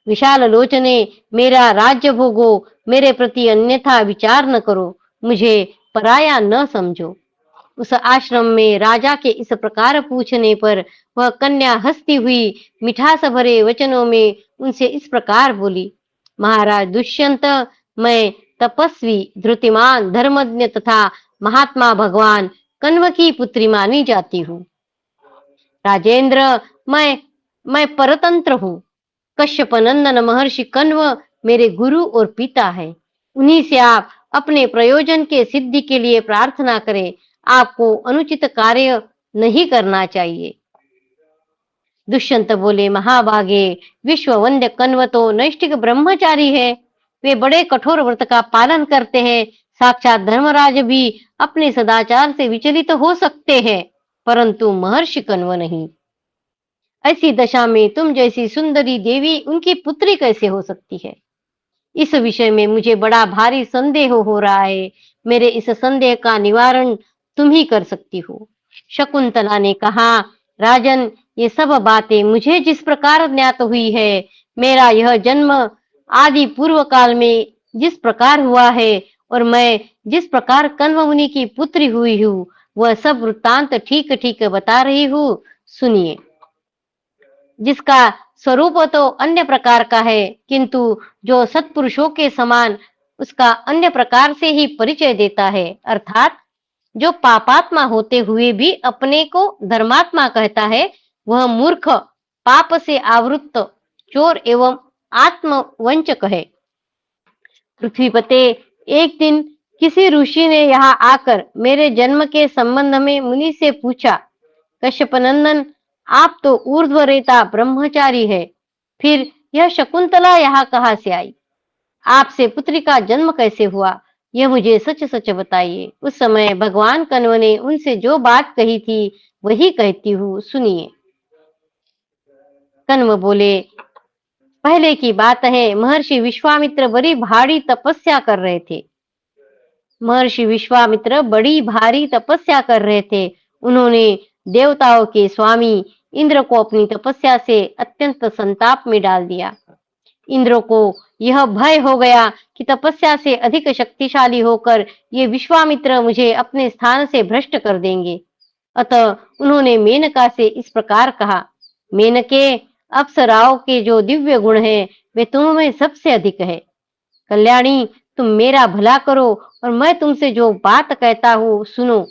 विशाल लोचने, मेरा राज्य भोगो, मेरे प्रति अन्यथा विचार न करो, मुझे पराया न समझो। उस आश्रम में राजा के इस प्रकार पूछने पर वह कन्या हंसती हुई मिठास भरे वचनों में उनसे इस प्रकार बोली, महाराज दुष्यंत, मैं तपस्वी, धृतिमान, धर्मज्ञ तथा महात्मा भगवान कण्व की पुत्री मानी जाती हूँ। राजेंद्र, मैं परतंत्र हूँ। कश्यप नंदन महर्षि कण्व मेरे गुरु और पिता है। उन्हीं से आप अपने प्रयोजन के सिद्धि के लिए प्रार्थना करें। आपको अनुचित कार्य नहीं करना चाहिए। दुष्यंत बोले, महाभागे, विश्व वंद्य कण्व तो नैष्ठिक ब्रह्मचारी है। वे बड़े कठोर व्रत का पालन करते हैं। साक्षात धर्मराज भी अपने सदाचार से विचलित हो सकते हैं, परंतु महर्षि कण्व नहीं। ऐसी दशा में तुम जैसी सुंदरी देवी उनकी पुत्री कैसे हो सकती है? इस विषय में मुझे बड़ा भारी संदेह हो रहा है। मेरे इस संदेह का निवारण तुम ही कर सकती हो। शकुंतला ने कहा, राजन, ये सब बातें मुझे जिस प्रकार ज्ञात हुई है, मेरा यह जन्म आदि पूर्व काल में जिस प्रकार हुआ है और मैं जिस प्रकार कण्व मुनि की पुत्री हुई हूँ, वह सब वृत्तांत ठीक ठीक बता रही हूँ, सुनिए। जिसका स्वरूप तो अन्य प्रकार का है, किंतु जो सत्पुरुषों के समान उसका अन्य प्रकार से ही परिचय देता है, अर्थात जो पापात्मा होते हुए भी अपने को धर्मात्मा कहता है, वह मूर्ख, पाप से आवृत्त, चोर एवं आत्मवंचक है। पृथ्वीपते, एक दिन किसी ऋषि ने यहाँ आकर मेरे जन्म के संबंध में मुनि से पूछा, कश्यप नंदन, आप तो ऊर्ध्वरेता ब्रह्मचारी है, फिर यह शकुंतला यहाँ कहाँ से आई? आपसे पुत्री का जन्म कैसे हुआ? यह मुझे सच सच बताइए। उस समय भगवान कण्व ने उनसे जो बात कही थी वही कहती हूँ, सुनिए। कण्व बोले, पहले की बात है, महर्षि विश्वामित्र बड़ी भारी तपस्या कर रहे थे। महर्षि विश्वामित्र बड़ी भारी तपस्या कर रहे थे। उन्होंने देवताओं के स्वामी इंद्र को अपनी तपस्या से अत्यंत संताप में डाल दिया। इंद्र को यह भय हो गया कि तपस्या से अधिक शक्तिशाली होकर ये विश्वामित्र मुझे अपने स्थान से भ्रष्ट कर देंगे। अतः उन्होंने मेनका से इस प्रकार कहा, मेनके, अप्सराओं के जो दिव्य गुण हैं वे तुम में सबसे अधिक है। कल्याणी, तुम मेरा भला करो और मैं तुमसे जो बात कहता हूँ सुनो।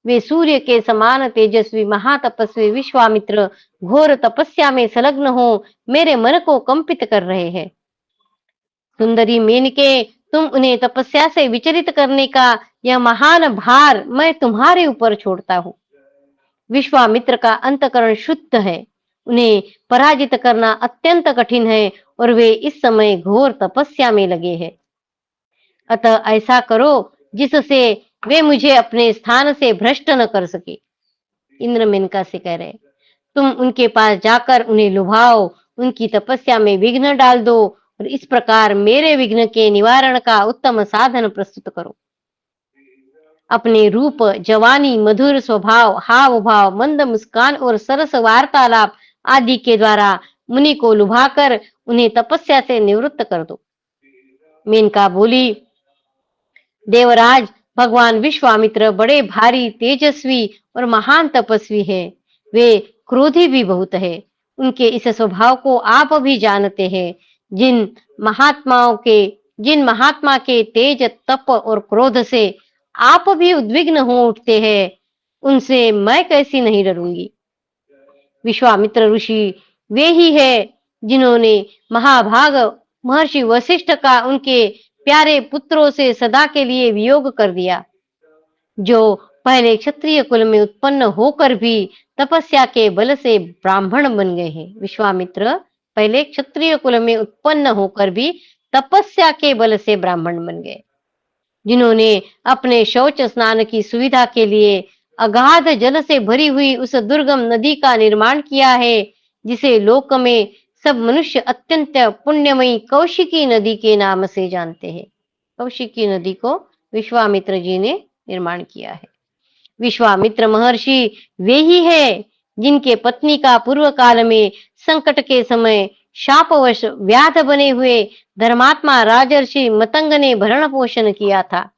वे सूर्य के समान तेजस्वी महातपस्वी विश्वामित्र घोर तपस्या में संलग्न हो मेरे मन को कंपित कर रहे हैं। सुंदरी मेनके, तुम उन्हें तपस्या से विचलित करने का यह महान भार मैं तुम्हारे ऊपर छोड़ता हूँ। विश्वामित्र का अंतकरण शुद्ध है, उन्हें पराजित करना अत्यंत कठिन है और वे इस समय घोर तपस्या में लगे हैं। अतः ऐसा करो जिससे वे मुझे अपने स्थान से भ्रष्ट न कर सके। इंद्र मेनका से कह रहे, तुम उनके पास जाकर उन्हें लुभाओ, उनकी तपस्या में विघ्न डाल दो और इस प्रकार मेरे विघ्न के निवारण का उत्तम साधन प्रस्तुत करो। अपने रूप, जवानी, मधुर स्वभाव, हाव भाव, मंद मुस्कान और सरस वार्तालाप आदि के द्वारा मुनि को लुभाकर उन्हें तपस्या से निवृत्त कर दो। मेनका बोली, देवराज, भगवान विश्वामित्र बड़े भारी तेजस्वी और महान तपस्वी हैं। वे क्रोधी भी बहुत है। उनके इस स्वभाव को आप भी जानते हैं। जिन महात्मा के तेज, तप और क्रोध से आप भी उद्विग्न हो उठते हैं, उनसे मैं कैसी नहीं डरूंगी। विश्वामित्र ऋषि वे ही है जिन्होंने महाभाग महर्षि वशिष्ठ का उनके प्यारे पुत्रों से सदा के लिए वियोग कर दिया, जो पहले क्षत्रिय कुल में उत्पन्न होकर भी तपस्या के बल से ब्राह्मण बन गए हैं। विश्वामित्र पहले क्षत्रिय कुल में उत्पन्न होकर भी तपस्या के बल से ब्राह्मण बन गए, जिन्होंने अपने शौच स्नान की सुविधा के लिए अगाध जल से भरी हुई उस दुर्गम नदी का निर्माण किया है, जिसे लोक में सब मनुष्य अत्यंत पुण्यमयी कौशिकी नदी के नाम से जानते हैं। कौशिकी नदी को विश्वामित्र जी ने निर्माण किया है। विश्वामित्र महर्षि वे ही है जिनके पत्नी का पूर्व काल में संकट के समय शापवश व्याध बने हुए धर्मात्मा राजर्षि मतंग ने भरण पोषण किया था।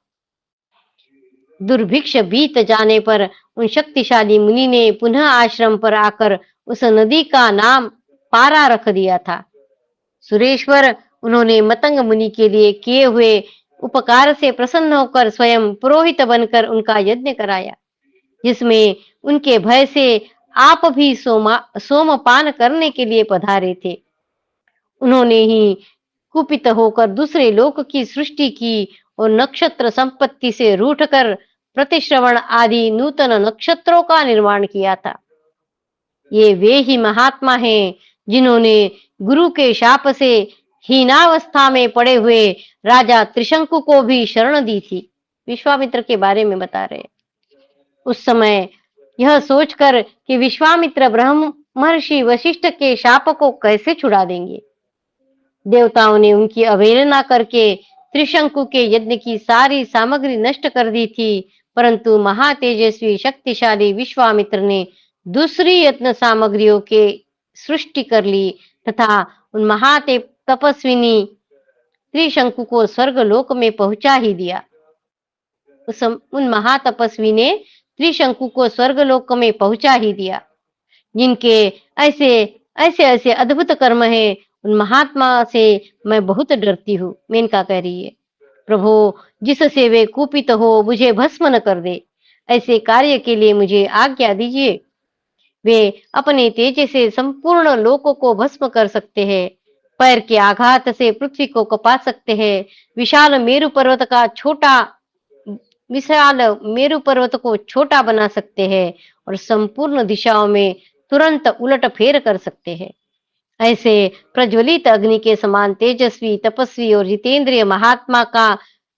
दुर्भिक्ष बीत जाने पर उन शक्तिशाली मुनि ने पुनः आश्रम पर आकर उस नदी का नाम पारा रख दिया था। सुरेश्वर, उन्होंने मतंग मुनि के लिए किए हुए उपकार से प्रसन्न होकर स्वयं पुरोहित बनकर उनका यज्ञ कराया, जिसमें उनके भय से आप भी सोमपान करने के लिए पधारे थे। उन्होंने ही कुपित होकर दूसरे लोक की सृष्टि की और नक्षत्र संपत्ति से रूठकर प्रतिश्रवण आदि नूतन नक्षत्रों का निर्माण किया था। ये वे ही महात्मा हैं जिन्होंने गुरु के शाप से हीनावस्था में पड़े हुए राजा त्रिशंकु को भी शरण दी थी। विश्वामित्र के बारे में बता रहे। उस समय यह सोचकर कि विश्वामित्र महर्षि वशिष्ठ के शाप को कैसे छुड़ा देंगे, देवताओं ने उनकी अवहेलना करके त्रिशंकु के यज्ञ की सारी सामग्री नष्ट कर दी थी, परंतु महातेजस्वी शक्तिशाली विश्वामित्र ने दूसरी यत्न सामग्रियों के सृष्टि कर ली तथा उन तपस्विनी त्रिशंकु को स्वर्ग लोक में पहुंचा ही दिया। उन महातपस्वी ने त्रिशंकु को स्वर्ग लोक में पहुंचा ही दिया। जिनके ऐसे ऐसे अद्भुत कर्म है, उन महात्मा से मैं बहुत डरती हूँ। मेनका कह रही है, प्रभु, जिससे वे कुपित हो मुझे भस्म न कर दे, ऐसे कार्य के लिए मुझे आज्ञा दीजिए। वे अपने तेज से संपूर्ण लोकों को भस्म कर सकते हैं, पैर के आघात से पृथ्वी को कपा सकते हैं, विशाल मेरु पर्वत का छोटा विशाल मेरु पर्वत को छोटा बना सकते हैं और संपूर्ण दिशाओं में तुरंत उलट फेर कर सकते हैं। ऐसे प्रज्वलित अग्नि के समान तेजस्वी, तपस्वी और जितेंद्रिय महात्मा का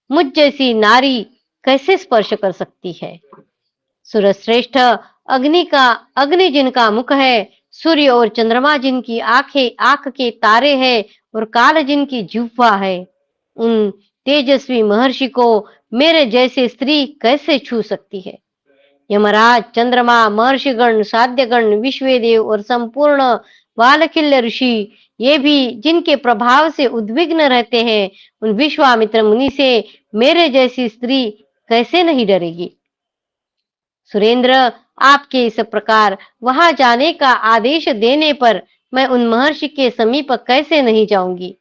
मुझ जैसी नारी कैसे स्पर्श कर सकती है? सूर्यश्रेष्ठ अग्नि जिनका मुख है, सूर्य और चंद्रमा जिनकी आंख के तारे हैं और काल जिनकी जिह्वा है, उन तेजस्वी महर्षि को मेरे जैसे स्त्री कैसे छू सकती है? यमराज, चंद्रमा, महर्षिगण, साध्यगण, विश्वदेव और संपूर्ण वालखिल्य ऋषि, ये भी जिनके प्रभाव से उद्विग्न रहते हैं, उन विश्वामित्र मुनि से मेरे जैसी स्त्री कैसे नहीं डरेगी? सुरेंद्र, आपके इस प्रकार वहां जाने का आदेश देने पर मैं उन महर्षि के समीप कैसे नहीं जाऊंगी?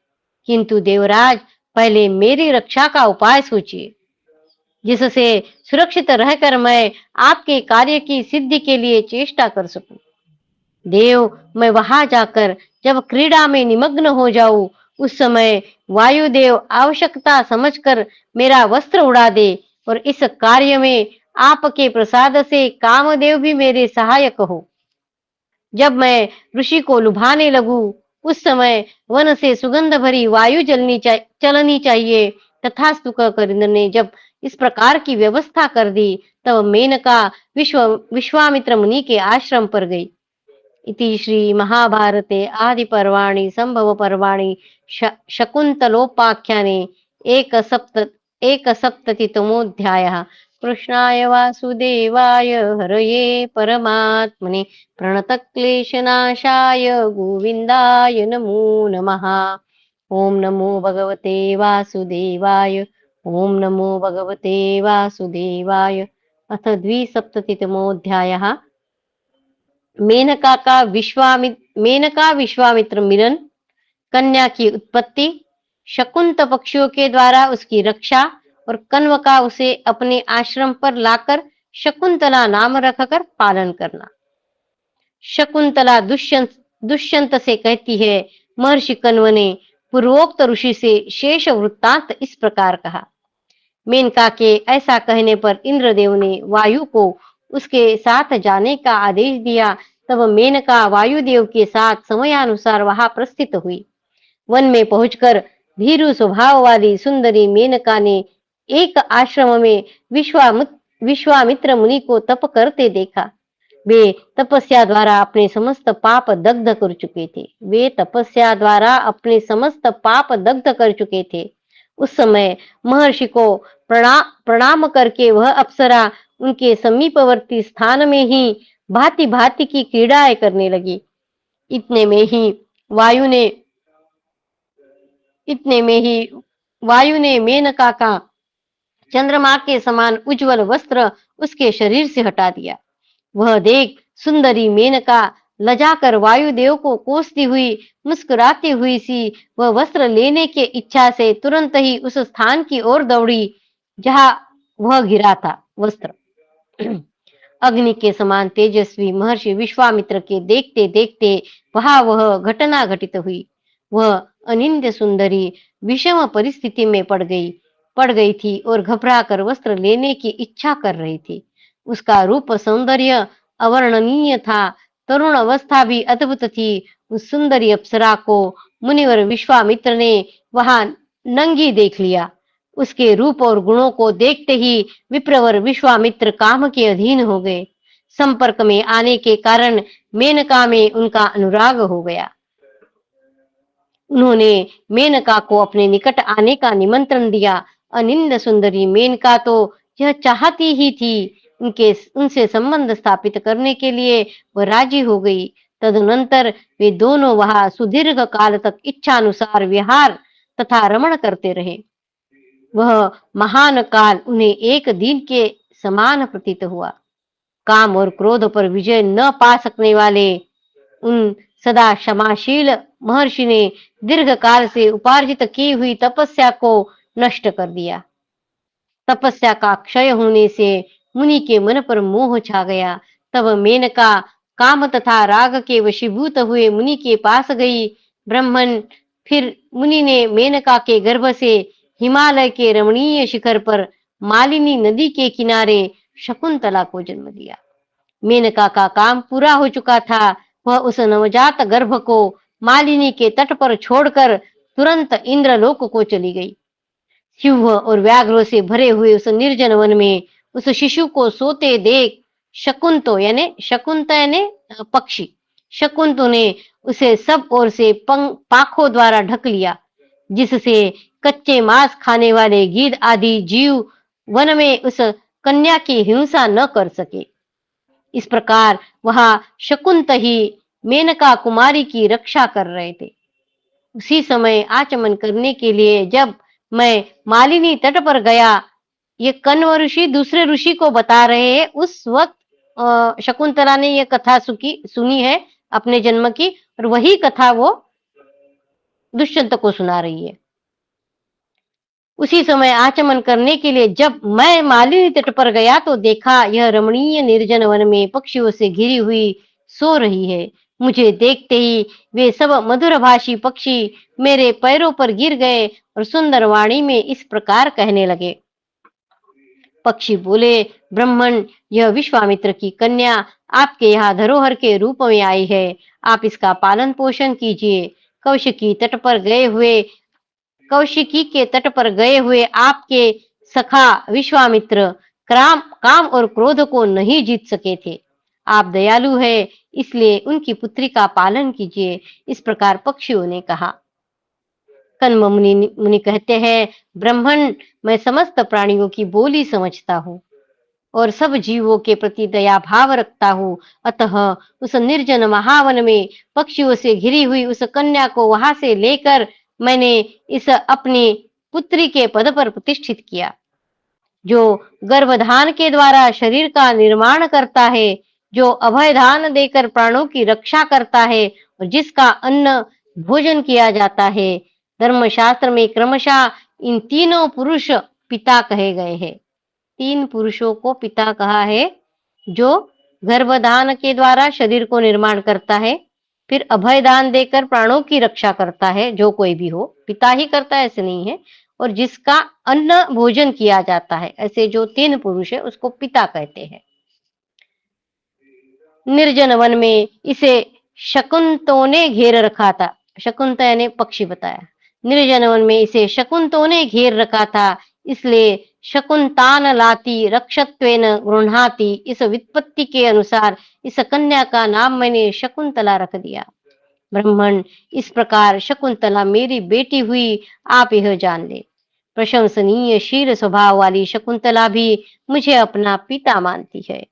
किंतु देवराज, पहले मेरी रक्षा का उपाय सोचिए, जिससे सुरक्षित रहकर मैं आपके कार्य की सिद्धि के लिए चेष्टा कर सकूं। देव, मैं वहां जाकर जब क्रीड़ा में निमग्न हो जाऊं, उस समय वायुदेव आवश्यकता समझकर मेरा वस्त्र उड़ा दे और इस कार्य में आपके प्रसाद से कामदेव भी मेरे सहायक हो। जब मैं ऋषि को लुभाने लगूं, उस समय वन से सुगंध भरी वायु चलनी चाहिए। तथास्तु कहकर इंद्र ने जब इस प्रकार की व्यवस्था कर दी, तब मेनका विश्वामित्र मुनि के आश्रम पर गई। इति श्री महाभारते आदि पर्वाणि संभव पर्वाणि शकुन्तलोपाख्याने एक सप्ततितमोऽध्यायः। कृष्णाय वासुदेवाय हरये परमात्मने प्रणतक्लेशनाशाय गोविन्दाय नमो नमः। ओम नमो भगवते वासुदेवाय। ओम नमो भगवते वासुदेवाय। अथ द्विसप्ततितमोऽध्यायः। मेनका विश्वामित्र मिलन, कन्या की उत्पत्ति, शकुंत पक्षियों के द्वारा उसकी रक्षा और कण्व का उसे अपने आश्रम पर लाकर शकुंतला नाम रखकर पालन करना। शकुंतला दुष्यंत से कहती है, महर्षि कण्व ने पूर्वोक्त ऋषि से शेष वृत्तांत इस प्रकार कहा। मेनका के ऐसा कहने पर इंद्रदेव ने वायु को उसके साथ जाने का आदेश दिया। तब मेनका वायुदेव के साथ समयानुसार वहां प्रस्थित हुई। वन में पहुंचकर भीरु स्वभाव वाली सुंदरी मेनका ने एक आश्रम में विश्वामित्र मुनि को तप करते देखा। वे तपस्या द्वारा अपने समस्त पाप दग्ध कर चुके थे। उस समय महर्षि को प्रणाम करके वह अप्सरा उनके समीपवर्ती स्थान में ही भांति भांति की क्रीड़ाएं करने लगी। इतने में ही वायु ने मेनका का चंद्रमा के समान उज्जवल वस्त्र उसके शरीर से हटा दिया। वह देख सुंदरी मेनका लजाकर वायुदेव को कोसती हुई, मुस्कुराती हुई सी वह वस्त्र लेने के इच्छा से तुरंत ही उस स्थान की ओर दौड़ी जहां वह गिरा था वस्त्र। अग्नि के समान तेजस्वी महर्षि विश्वामित्र के देखते देखते वहां वह घटना घटित हुई। वह अनिंद्य सुंदरी विषम परिस्थिति में पड़ गई थी और घबरा कर वस्त्र लेने की इच्छा कर रही थी। उसका रूप सौंदर्य अवर्णनीय था, तरुण अवस्था भी अद्भुत थी। उस सुंदरी अप्सरा को मुनिवर विश्वामित्र ने वहां नंगी देख लिया। उसके रूप और गुणों को देखते ही विप्रवर विश्वामित्र काम के अधीन हो गए। संपर्क में आने के कारण मेनका में उनका अनुराग हो गया। उन्होंने मेनका को अपने निकट आने का निमंत्रण दिया। अनिंद सुंदरी मेनका तो यह चाहती ही थी। उनसे संबंध स्थापित करने के लिए वह राजी हो गई। तदनंतर वे दोनों वहां सुदीर्घ काल तक इच्छानुसार विहार तथा रमण करते रहे। वह महान काल उन्हें एक दिन के समान प्रतीत हुआ। काम और क्रोध पर विजय न पा सकने वाले उन सदा क्षमाशील महर्षि ने दीर्घ काल से उपार्जित की हुई तपस्या को नष्ट कर दिया। तपस्या का क्षय होने से मुनि के मन पर मोह छा गया। तब मेनका काम तथा राग के वशीभूत हुए मुनि के पास गई। ब्राह्मण फिर मुनि ने मेनका के गर्भ से हिमालय के रमणीय शिखर पर मालिनी नदी के किनारे शकुंतला को जन्म दिया। मेनका का काम पूरा हो चुका था। वह उस नवजात गर्भ को मालिनी के तट पर छोड़कर तुरंत इंद्रलोक को चली गई। सिंह और व्याघ्रों से भरे हुए उस निर्जन वन में उस शिशु को सोते देख शकुंत यानी पक्षी, शकुंत ने उसे सब ओर से पाखों द्वारा ढक लिया, जिससे कच्चे मांस खाने वाले गीध आदि जीव वन में उस कन्या की हिंसा न कर सके। इस प्रकार वहां शकुंत ही मेनका कुमारी की रक्षा कर रहे थे। उसी समय आचमन करने के लिए जब मैं मालिनी तट पर गया, ये कण्व ऋषि दूसरे ऋषि को बता रहे हैं। उस वक्त शकुंतला ने यह कथा सुनी है अपने जन्म की, और वही कथा वो दुष्यंत को सुना रही है। उसी समय आचमन करने के लिए जब मैं मालिनी तट पर गया तो देखा यह रमणीय निर्जन वन में पक्षियों से घिरी हुई सो रही है। मुझे देखते ही वे सब मधुरभाषी पक्षी मेरे पैरों पर गिर गए और सुंदर वाणी में इस प्रकार कहने लगे। पक्षी बोले, ब्राह्मण, यह विश्वामित्र की कन्या आपके यहाँ धरोहर के रूप में आई है। आप इसका पालन पोषण कीजिए। कौशिकी के तट पर गए हुए आपके सखा विश्वामित्र काम और क्रोध को नहीं जीत सके थे। आप दयालु है, इसलिए उनकी पुत्री का पालन कीजिए। इस प्रकार पक्षियों ने कहा। कण्व मुनि कहते हैं, ब्राह्मण, मैं समस्त प्राणियों की बोली समझता हूँ और सब जीवों के प्रति दया भाव रखता हूँ। अतः उस निर्जन महावन में पक्षियों से घिरी हुई उस कन्या को वहां से लेकर मैंने इस अपनी पुत्री के पद पर प्रतिष्ठित किया। जो गर्भधान के द्वारा शरीर का निर्माण करता है, जो अभय दान देकर प्राणों की रक्षा करता है और जिसका अन्न भोजन किया जाता है। धर्मशास्त्र में क्रमशः इन तीनों पुरुष पिता कहे गए हैं। 3 पुरुषों को पिता कहा है। जो गर्भधान के द्वारा शरीर को निर्माण करता है, फिर अभय दान देकर प्राणों की रक्षा करता है, जो कोई भी हो पिता ही करता है ऐसे नहीं है, और जिसका अन्न भोजन किया जाता है, ऐसे जो 3 पुरुष है उसको पिता कहते हैं। निर्जन वन में इसे शकुंतों ने घेर रखा था। शकुंत यानी पक्षी बताया। निर्जन वन में इसे शकुंतों ने घेर रखा था, इसलिए शकुंतान लाती रक्षत्वेन गृह्णाति, इस व्युत्पत्ति के अनुसार इस कन्या का नाम मैंने शकुंतला रख दिया। ब्राह्मण, इस प्रकार शकुंतला मेरी बेटी हुई, आप यह जान ले। प्रशंसनीय शील स्वभाव वाली शकुंतला भी मुझे अपना पिता मानती है।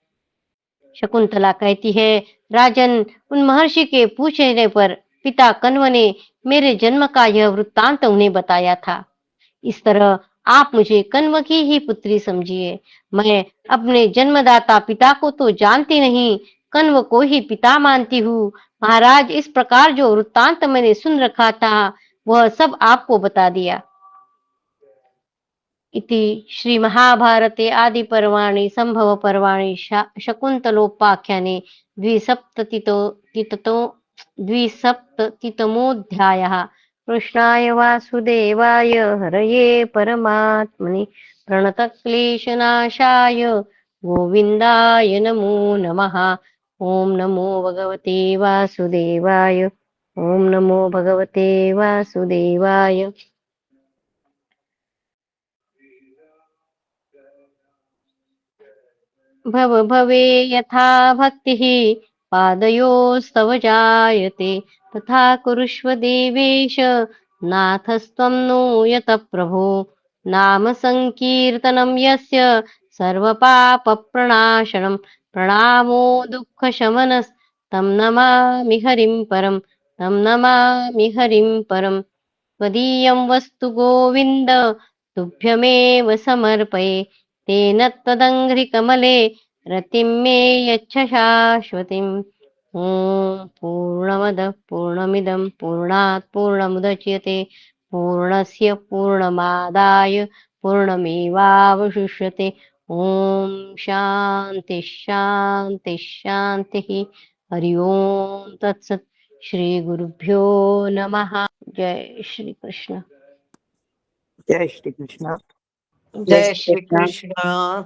शकुंतला कहती है, राजन, उन महर्षि के पूछने पर पिता कण्व ने मेरे जन्म का यह वृत्तांत उन्हें बताया था। इस तरह आप मुझे कण्व की ही पुत्री समझिए। मैं अपने जन्मदाता पिता को तो जानती नहीं, कण्व को ही पिता मानती हूँ। महाराज, इस प्रकार जो वृत्तांत मैंने सुन रखा था वह सब आपको बता दिया। इति श्री महाभारते आदि पर्वाणि संभव पर्वाणि शकुन्तलोपाख्याने द्विसप्ततितमोऽध्यायः। कृष्णाय वासुदेवाय हरये परमात्मने प्रणतक्लेशनाशाय गोविन्दाय नमो नमः। ओम नमो भगवते वासुदेवाय। ओम नमो भगवते वासुदेवाय। भव भवे यथा भक्तिः पादयोस्तव जायते, तथा कुरुष्व देवेश नाथस्त्वं नो यत प्रभो। नाम संकीर्तनं यस्य सर्वपापप्रणाशनं, प्रणामो दुःखशमनस्तं नमामि हरिं परं। तं नमामि हरिं परं। त्वदीयं वस्तु गोविन्द तुभ्यमेव समर्पये। तेन त्वदङ्घ्रिकमले रतिं मे यच्छ शाश्वतीम्। ॐ पूर्णमदः पूर्णमिदं पूर्णात् पूर्णमुदच्यते, पूर्णस्य पूर्णमादाय पूर्णमेवावशिष्यते। ॐ शान्ति शान्ति शान्तिः। हरि ओम तत्सत्। श्री गुरुभ्यो नमः। जय श्री कृष्ण। जय श्री कृष्ण। जय जय श्री श्री कृष्ण। कृष्ण।